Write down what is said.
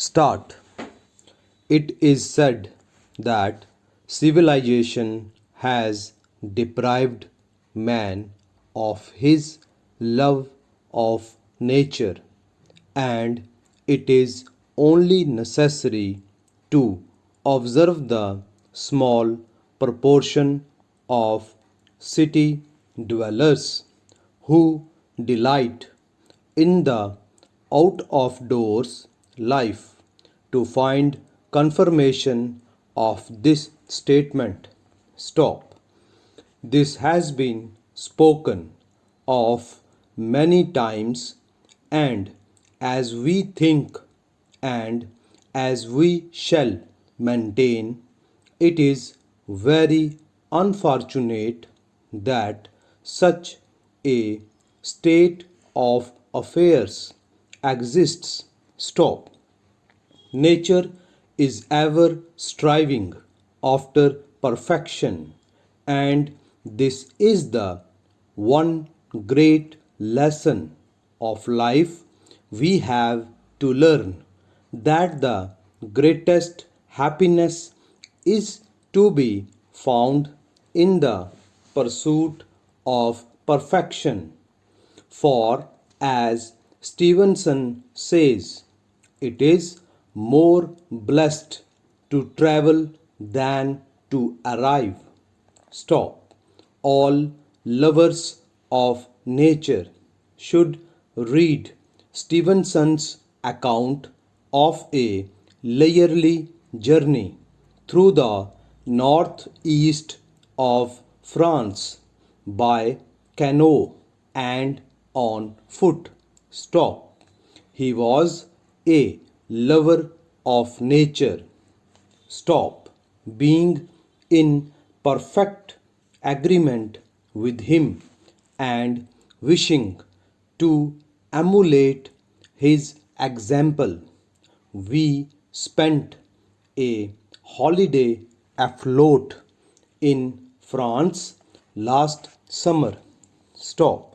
Start. It is said that civilization has deprived man of his love of nature, and it is only necessary to observe the small proportion of city dwellers who delight in the out of doors life to find confirmation of this statement. Stop. This has been spoken of many times, and as we think and as we shall maintain, it is very unfortunate that such a state of affairs exists. Stop. Nature is ever striving after perfection, and this is the one great lesson of life we have to learn, that the greatest happiness is to be found in the pursuit of perfection. For, as Stevenson says, it is more blessed to travel than to arrive. Stop. All lovers of nature should read Stevenson's account of a leisurely journey through the northeast of France by canoe and on foot. Stop. He was a lover of nature. Stop. Being in perfect agreement with him and wishing to emulate his example, we spent a holiday afloat in France last summer. Stop.